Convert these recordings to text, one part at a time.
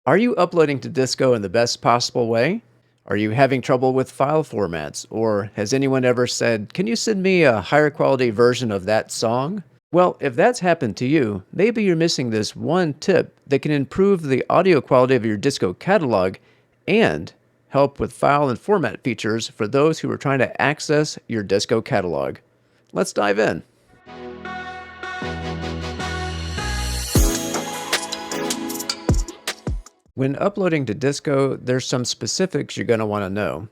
Are you uploading to Disco in the best possible way? Are you having trouble with file formats? Or has anyone ever said, can you send me a higher quality version of that song? Well, if that's happened to you, maybe you're missing this one tip that can improve the audio quality of your Disco catalog and help with file and format features for those who are trying to access your Disco catalog. Let's dive in. When uploading to Disco, there's some specifics you're going to want to know.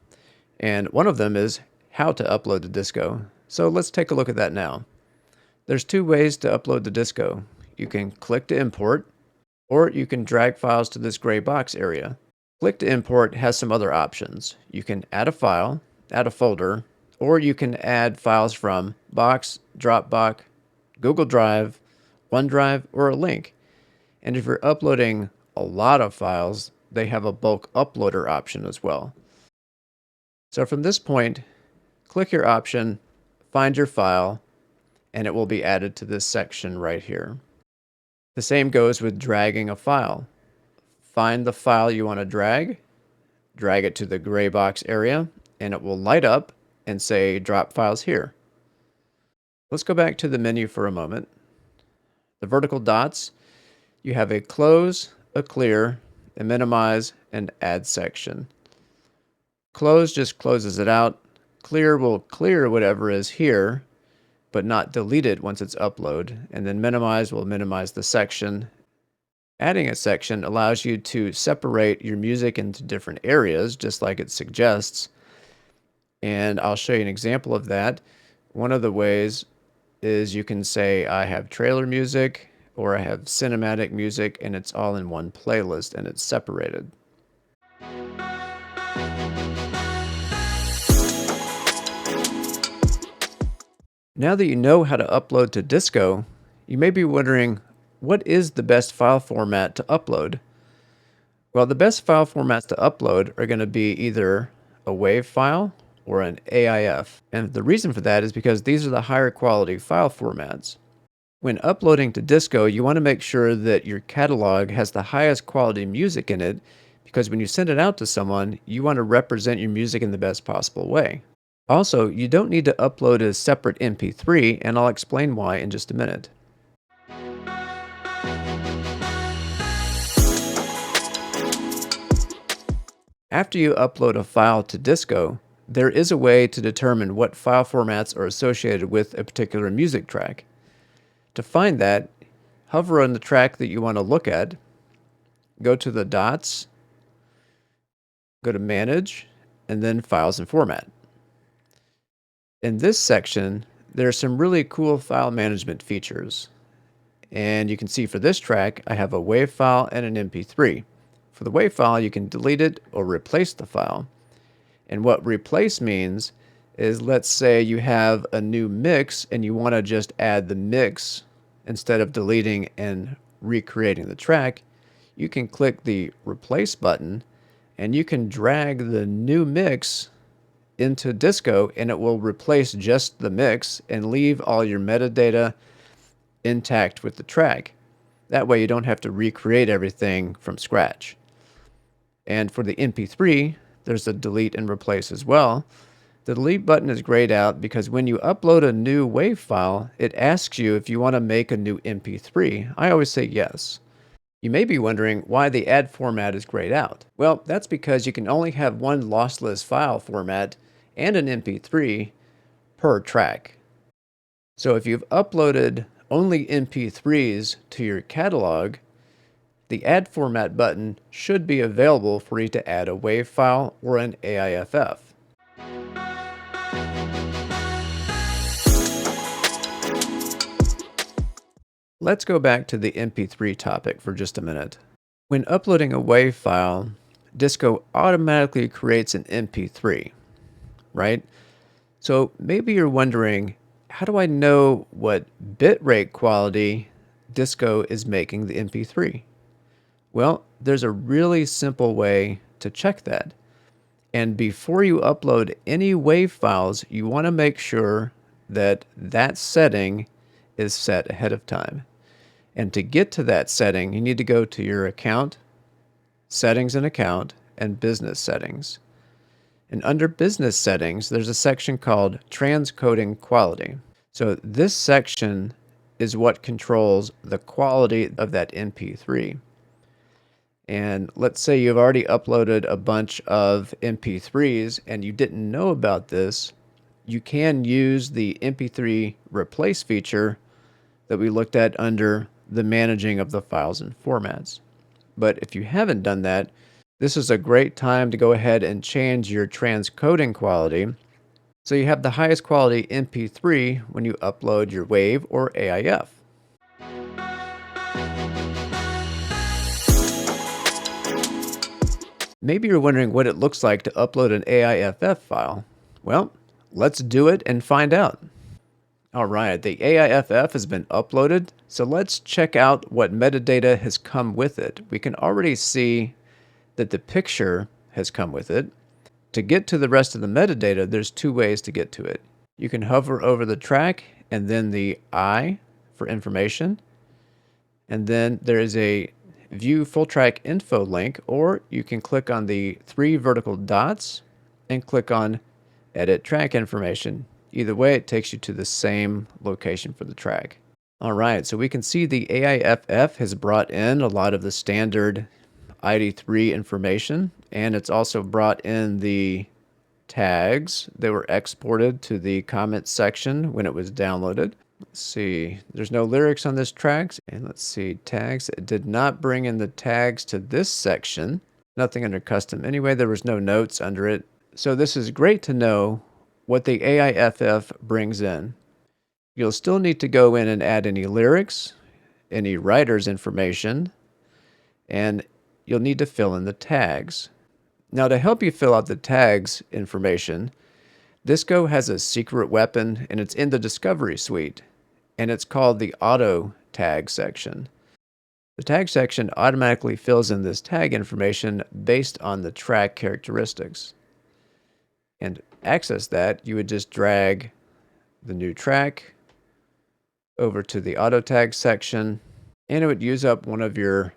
And one of them is how to upload to Disco. So let's take a look at that now. There's two ways to upload to Disco. You can click to import, or you can drag files to this gray box area. Click to import has some other options. You can add a file, add a folder, or you can add files from Box, Dropbox, Google Drive, OneDrive, or a link. And if you're uploading a lot of files, they have a bulk uploader option as well. So from this point, click your option, find your file, and it will be added to this section right here. The same goes with dragging a file. Find the file you want to drag it to the gray box area, and it will light up and say drop files here. Let's go back to the menu for a moment. The vertical dots, you have a close, a clear, a minimize, and add section. Close just closes it out. Clear will clear whatever is here, but not delete it once it's uploaded. And then minimize will minimize the section. Adding a section allows you to separate your music into different areas, just like it suggests. And I'll show you an example of that. One of the ways is you can say, I have trailer music, or I have cinematic music, and it's all in one playlist and it's separated. Now that you know how to upload to Disco, you may be wondering, what is the best file format to upload? Well, the best file formats to upload are going to be either a WAV file or an AIF. And the reason for that is because these are the higher quality file formats. When uploading to Disco, you want to make sure that your catalog has the highest quality music in it, because when you send it out to someone, you want to represent your music in the best possible way. Also, you don't need to upload a separate MP3, and I'll explain why in just a minute. After you upload a file to Disco, there is a way to determine what file formats are associated with a particular music track. To find that, hover on the track that you want to look at, go to the dots, go to Manage, and then Files and Format. In this section, there are some really cool file management features. And you can see for this track, I have a WAV file and an MP3. For the WAV file, you can delete it or replace the file. And what replace means is, let's say you have a new mix and you want to just add the mix instead of deleting and recreating the track. You can click the replace button and you can drag the new mix into Disco, and it will replace just the mix and leave all your metadata intact with the track. That way you don't have to recreate everything from scratch. And for the MP3, there's a delete and replace as well. The delete button is grayed out because when you upload a new WAV file, it asks you if you want to make a new MP3. I always say yes. You may be wondering why the add format is grayed out. Well, that's because you can only have one lossless file format and an MP3 per track. So if you've uploaded only MP3s to your catalog, the add format button should be available for you to add a WAV file or an AIFF. Let's go back to the MP3 topic for just a minute. When uploading a WAV file, Disco automatically creates an MP3, right? So maybe you're wondering, how do I know what bitrate quality Disco is making the MP3? Well, there's a really simple way to check that. And before you upload any WAV files, you want to make sure that that setting is set ahead of time. And to get to that setting, you need to go to your account, Settings and Account, and Business Settings. And under Business Settings, there's a section called Transcoding Quality. So this section is what controls the quality of that MP3. And let's say you've already uploaded a bunch of MP3s and you didn't know about this, you can use the MP3 Replace feature that we looked at under the Managing of the Files and Formats. But if you haven't done that, this is a great time to go ahead and change your transcoding quality so you have the highest quality MP3 when you upload your WAV or AIF. Maybe you're wondering what it looks like to upload an AIFF file. Well, let's do it and find out. Alright, the AIFF has been uploaded, so let's check out what metadata has come with it. We can already see that the picture has come with it. To get to the rest of the metadata, there's two ways to get to it. You can hover over the track and then the I for information, and then there is a View Full Track Info link, or you can click on the three vertical dots and click on Edit Track Information. Either way, it takes you to the same location for the track. Alright, so we can see the AIFF has brought in a lot of the standard ID3 information, and it's also brought in the tags that were exported to the comments section when it was downloaded. Let's see, there's no lyrics on this track, and let's see, tags. It did not bring in the tags to this section. Nothing under custom. Anyway, there was no notes under it. So this is great to know what the AIFF brings in. You'll still need to go in and add any lyrics, any writer's information, and you'll need to fill in the tags. Now, to help you fill out the tags information, Disco has a secret weapon, and it's in the Discovery Suite, and it's called the Auto Tag section. The tag section automatically fills in this tag information based on the track characteristics. And to access that, you would just drag the new track over to the auto tag section, and it would use up one of your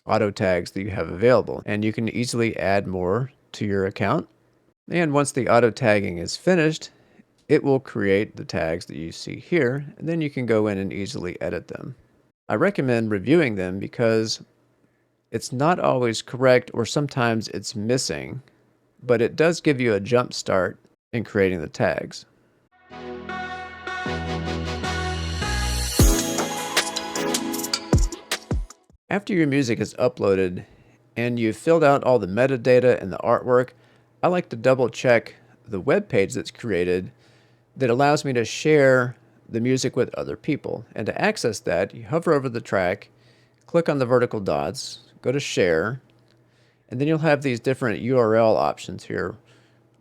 auto tags that you have available, and you can easily add more to your account. And once the auto tagging is finished, it will create the tags that you see here, and then you can go in and easily edit them. I recommend reviewing them because it's not always correct, or sometimes it's missing, but it does give you a jump start in creating the tags. After your music is uploaded and you've filled out all the metadata and the artwork, I like to double check the web page that's created that allows me to share the music with other people. And to access that, you hover over the track, click on the vertical dots, go to Share, and then you'll have these different URL options here.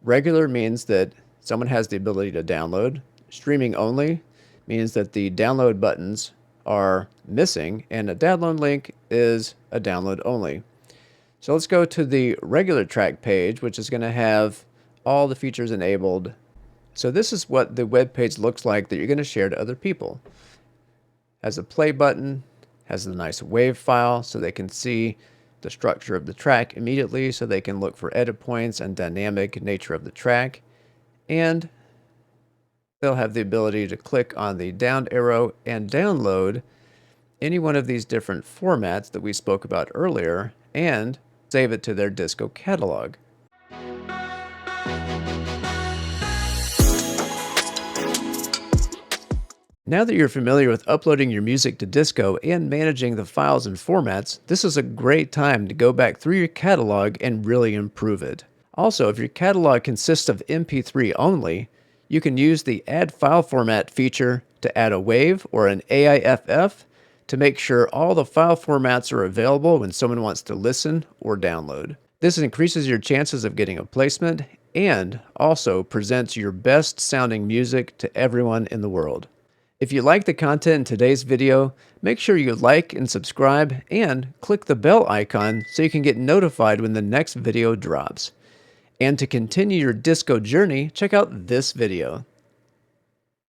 Regular means that someone has the ability to download. Streaming only means that the download buttons are missing, and a download link is a download only. So let's go to the regular track page, which is going to have all the features enabled. So this is what the web page looks like that you're going to share to other people. Has a play button, has a nice WAV file so they can see the structure of the track immediately, so they can look for edit points and dynamic nature of the track, and they'll have the ability to click on the down arrow and download any one of these different formats that we spoke about earlier and save it to their Disco catalog. Now that you're familiar with uploading your music to Disco and managing the files and formats, this is a great time to go back through your catalog and really improve it. Also, if your catalog consists of MP3 only, you can use the Add File Format feature to add a WAV or an AIFF to make sure all the file formats are available when someone wants to listen or download. This increases your chances of getting a placement and also presents your best sounding music to everyone in the world. If you like the content in today's video, make sure you like and subscribe and click the bell icon so you can get notified when the next video drops. And to continue your disco journey, check out this video.